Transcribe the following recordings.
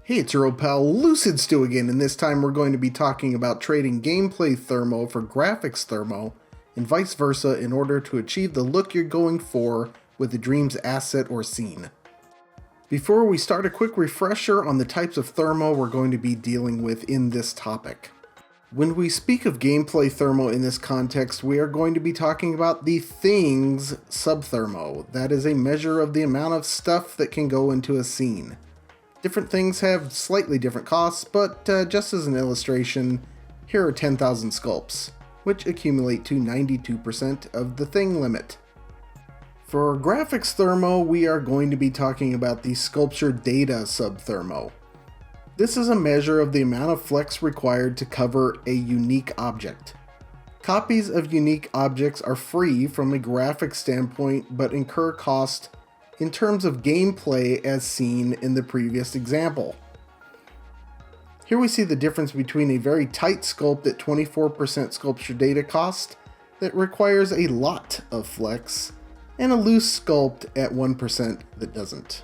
Hey, it's your old pal Lucid Stew again, and this time we're going to be talking about trading gameplay thermo for graphics thermo, and vice versa in order to achieve the look you're going for with the dream's asset or scene. Before we start, a quick refresher on the types of thermo we're going to be dealing with in this topic. When we speak of gameplay thermo in this context, we are going to be talking about the things subthermo. That is a measure of the amount of stuff that can go into a scene. Different things have slightly different costs, but just as an illustration, here are 10,000 sculpts, which accumulate to 92% of the thing limit. For graphics thermo, we are going to be talking about the sculpture data subthermo. This is a measure of the amount of flex required to cover a unique object. Copies of unique objects are free from a graphic standpoint, but incur cost in terms of gameplay as seen in the previous example. Here we see the difference between a very tight sculpt at 24% sculpture data cost that requires a lot of flex, and a loose sculpt at 1% that doesn't.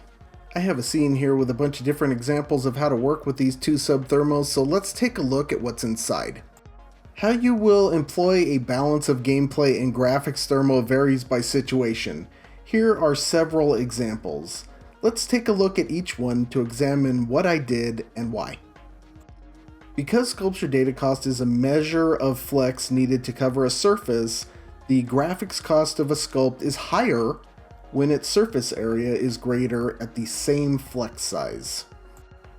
I have a scene here with a bunch of different examples of how to work with these two subthermos, so let's take a look at what's inside. How you will employ a balance of gameplay and graphics thermo varies by situation. Here are several examples. Let's take a look at each one to examine what I did and why. Because sculpture data cost is a measure of flex needed to cover a surface, the graphics cost of a sculpt is higher when its surface area is greater at the same flex size.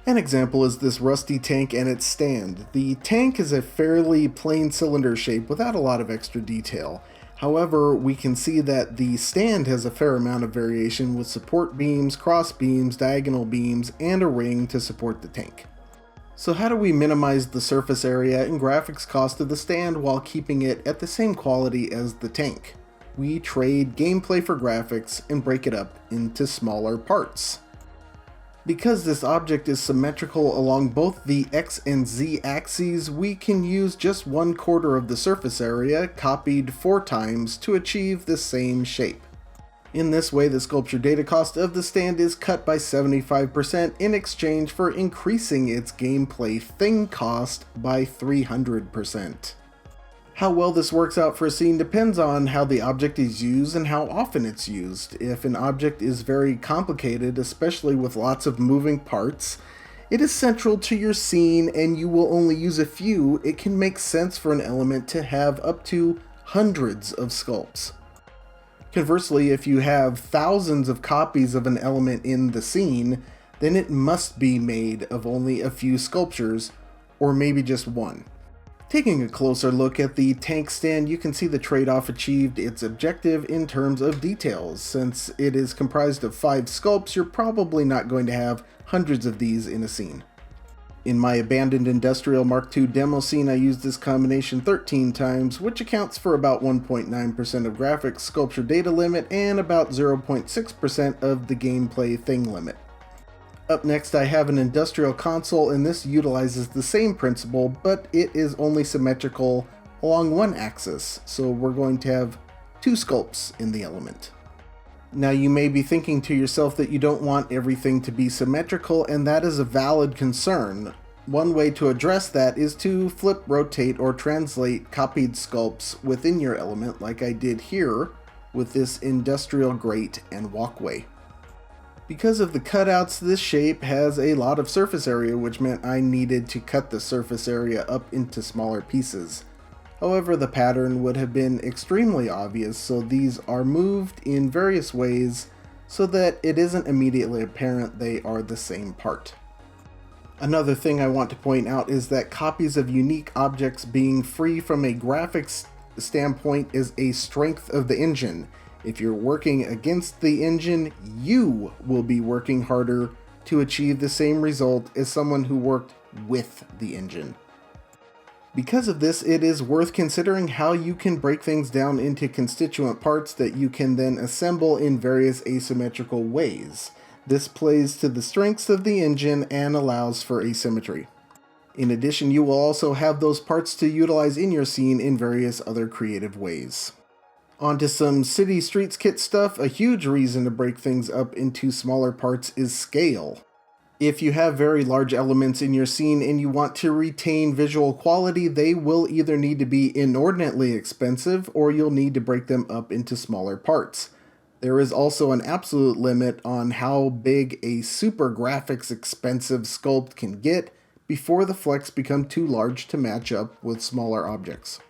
An example is this rusty tank and its stand. The tank is a fairly plain cylinder shape without a lot of extra detail. However, we can see that the stand has a fair amount of variation with support beams, cross beams, diagonal beams, and a ring to support the tank. So how do we minimize the surface area and graphics cost of the stand while keeping it at the same quality as the tank? We trade gameplay for graphics and break it up into smaller parts. Because this object is symmetrical along both the X and Z axes, we can use just 1/4 of the surface area copied 4 times to achieve the same shape. In this way, the sculpture data cost of the stand is cut by 75% in exchange for increasing its gameplay thing cost by 300%. How well this works out for a scene depends on how the object is used and how often it's used. If an object is very complicated, especially with lots of moving parts, it is central to your scene and you will only use a few, it can make sense for an element to have up to hundreds of sculpts. Conversely, if you have thousands of copies of an element in the scene, then it must be made of only a few sculptures, or maybe just one. Taking a closer look at the tank stand, you can see the trade-off achieved its objective in terms of details. Since it is comprised of 5 sculpts, you're probably not going to have hundreds of these in a scene. In my abandoned industrial Mark II demo scene, I used this combination 13 times, which accounts for about 1.9% of graphics sculpture data limit and about 0.6% of the gameplay thing limit. Up next, I have an industrial console, and this utilizes the same principle, but it is only symmetrical along one axis, so we're going to have 2 sculpts in the element. Now you may be thinking to yourself that you don't want everything to be symmetrical, and that is a valid concern. One way to address that is to flip, rotate, or translate copied sculpts within your element like I did here with this industrial grate and walkway. Because of the cutouts, this shape has a lot of surface area, which meant I needed to cut the surface area up into smaller pieces. However, the pattern would have been extremely obvious, so these are moved in various ways so that it isn't immediately apparent they are the same part. Another thing I want to point out is that copies of unique objects being free from a graphics standpoint is a strength of the engine. If you're working against the engine, you will be working harder to achieve the same result as someone who worked with the engine. Because of this, it is worth considering how you can break things down into constituent parts that you can then assemble in various asymmetrical ways. This plays to the strengths of the engine and allows for asymmetry. In addition, you will also have those parts to utilize in your scene in various other creative ways. Onto some city streets kit stuff. A huge reason to break things up into smaller parts is scale. If you have very large elements in your scene and you want to retain visual quality, they will either need to be inordinately expensive or you'll need to break them up into smaller parts. There is also an absolute limit on how big a super graphics expensive sculpt can get before the flecks become too large to match up with smaller objects.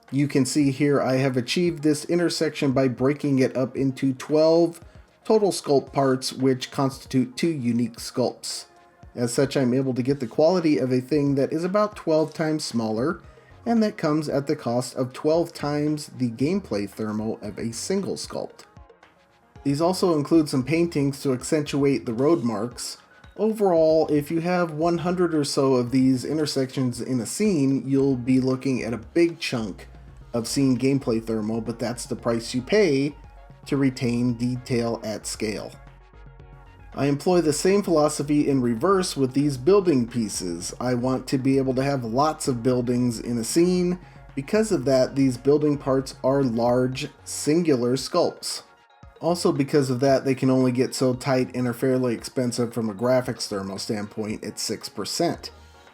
You can see here I have achieved this intersection by breaking it up into 12 total sculpt parts, which constitute 2 unique sculpts. As such, I'm able to get the quality of a thing that is about 12 times smaller, and that comes at the cost of 12 times the gameplay thermo of a single sculpt. These also include some paintings to accentuate the road marks. Overall, if you have 100 or so of these intersections in a scene, you'll be looking at a big chunk of scene gameplay thermo, but that's the price you pay to retain detail at scale. I employ the same philosophy in reverse with these building pieces. I want to be able to have lots of buildings in a scene. Because of that, these building parts are large, singular sculpts. Also because of that, they can only get so tight and are fairly expensive from a graphics thermo standpoint at 6%.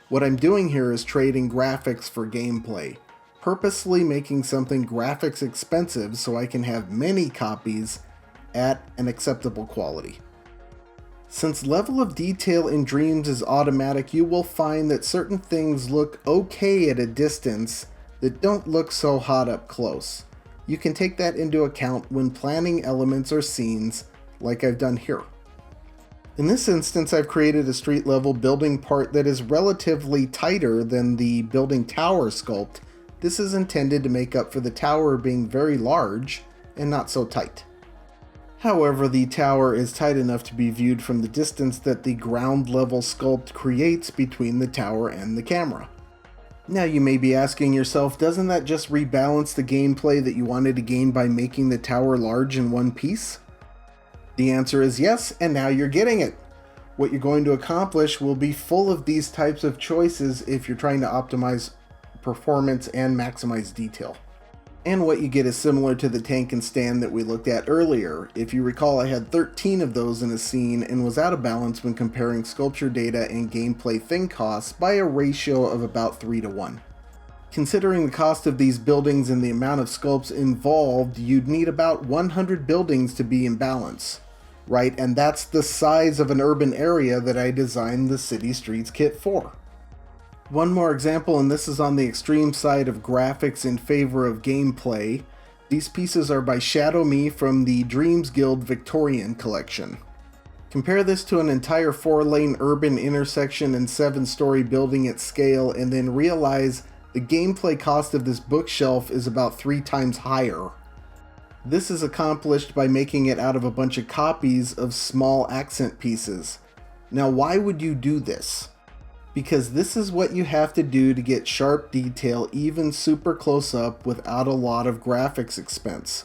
What I'm doing here is trading graphics for gameplay, purposely making something graphics expensive so I can have many copies at an acceptable quality. Since level of detail in Dreams is automatic, you will find that certain things look okay at a distance that don't look so hot up close. You can take that into account when planning elements or scenes like I've done here. In this instance, I've created a street level building part that is relatively tighter than the building tower sculpt. This is intended to make up for the tower being very large and not so tight. However, the tower is tight enough to be viewed from the distance that the ground level sculpt creates between the tower and the camera. Now you may be asking yourself, doesn't that just rebalance the gameplay that you wanted to gain by making the tower large in one piece? The answer is yes, and now you're getting it. What you're going to accomplish will be full of these types of choices if you're trying to optimize performance and maximize detail. And what you get is similar to the tank and stand that we looked at earlier. If you recall, I had 13 of those in a scene and was out of balance when comparing sculpture data and gameplay thing costs by a ratio of about 3:1. Considering the cost of these buildings and the amount of sculpts involved, you'd need about 100 buildings to be in balance, right? And that's the size of an urban area that I designed the City Streets kit for. One more example, and this is on the extreme side of graphics in favor of gameplay. These pieces are by Shadow Me from the Dreams Guild Victorian collection. Compare this to an entire 4-lane urban intersection and 7-story building at scale, and then realize the gameplay cost of this bookshelf is about 3 times higher. This is accomplished by making it out of a bunch of copies of small accent pieces. Now, why would you do this? Because this is what you have to do to get sharp detail even super close up without a lot of graphics expense.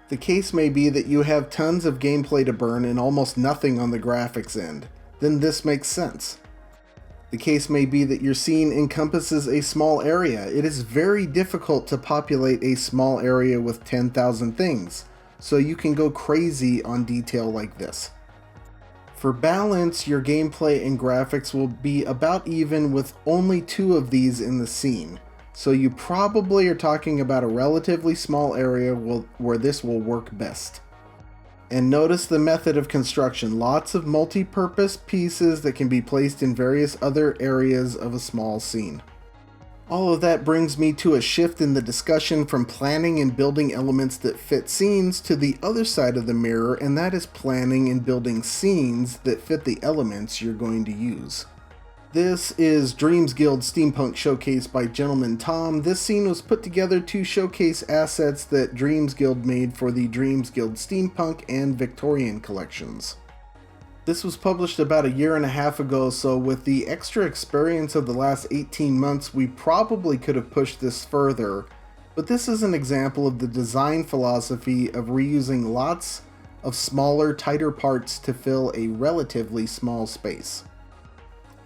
The case may be that you have tons of gameplay to burn and almost nothing on the graphics end. Then this makes sense. The case may be that your scene encompasses a small area. It is very difficult to populate a small area with 10,000 things, so you can go crazy on detail like this. For balance, your gameplay and graphics will be about even with only 2 of these in the scene, so you probably are talking about a relatively small area where this will work best. And notice the method of construction, lots of multi-purpose pieces that can be placed in various other areas of a small scene. All of that brings me to a shift in the discussion from planning and building elements that fit scenes to the other side of the mirror, and that is planning and building scenes that fit the elements you're going to use. This is Dreams Guild Steampunk Showcase by Gentleman Tom. This scene was put together to showcase assets that Dreams Guild made for the Dreams Guild Steampunk and Victorian collections. This was published about a year and a half ago, so with the extra experience of the last 18 months, we probably could have pushed this further, but this is an example of the design philosophy of reusing lots of smaller, tighter parts to fill a relatively small space.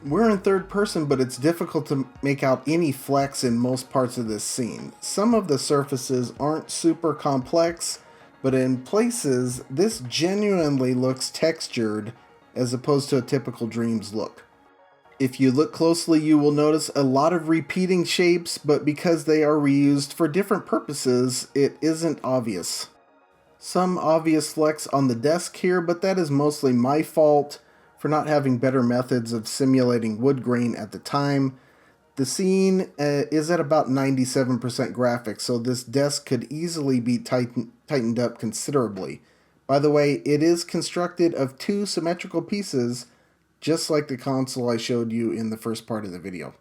We're in third person, but it's difficult to make out any flex in most parts of this scene. Some of the surfaces aren't super complex, but in places, this genuinely looks textured as opposed to a typical Dreams look. If you look closely, you will notice a lot of repeating shapes, but because they are reused for different purposes, it isn't obvious. Some obvious flex on the desk here, but that is mostly my fault for not having better methods of simulating wood grain at the time. The scene is at about 97% graphics, so this desk could easily be tightened up considerably. By the way, it is constructed of two symmetrical pieces, just like the console I showed you in the first part of the video.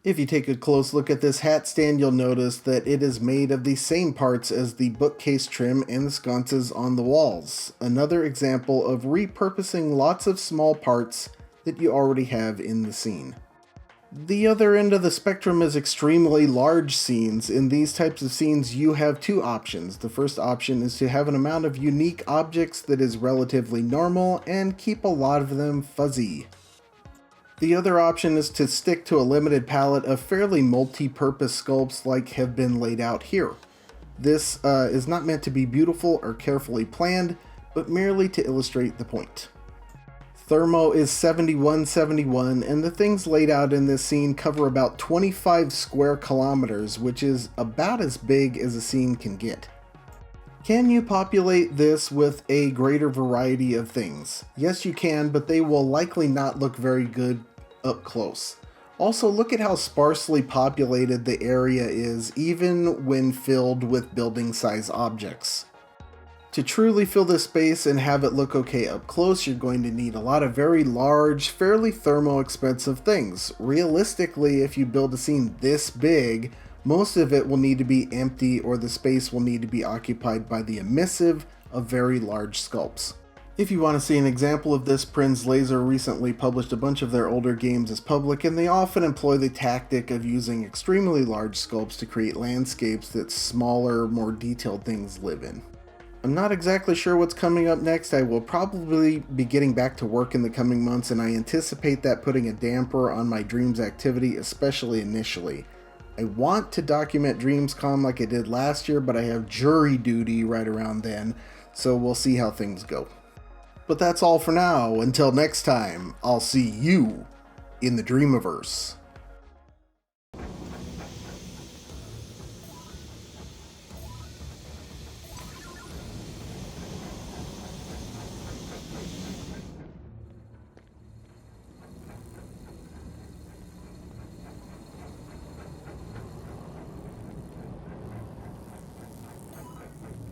If you take a close look at this hat stand, you'll notice that it is made of the same parts as the bookcase trim and the sconces on the walls. Another example of repurposing lots of small parts that you already have in the scene. The other end of the spectrum is extremely large scenes. In these types of scenes, you have two options. The first option is to have an amount of unique objects that is relatively normal and keep a lot of them fuzzy. The other option is to stick to a limited palette of fairly multi-purpose sculpts like have been laid out here. This is not meant to be beautiful or carefully planned, but merely to illustrate the point. Thermo is 7171, and the things laid out in this scene cover about 25 square kilometers, which is about as big as a scene can get. Can you populate this with a greater variety of things? Yes, you can, but they will likely not look very good up close. Also, look at how sparsely populated the area is, even when filled with building-size objects. To truly fill this space and have it look okay up close, you're going to need a lot of very large, fairly thermo-expensive things. Realistically, if you build a scene this big, most of it will need to be empty, or the space will need to be occupied by the emissive of very large sculpts. If you want to see an example of this, Prinz Laser recently published a bunch of their older games as public, and they often employ the tactic of using extremely large sculpts to create landscapes that smaller, more detailed things live in. I'm not exactly sure what's coming up next. I will probably be getting back to work in the coming months, and I anticipate that putting a damper on my Dreams activity, especially initially. I want to document DreamsCon like I did last year, but I have jury duty right around then, so we'll see how things go. But that's all for now. Until next time, I'll see you in the Dreamiverse.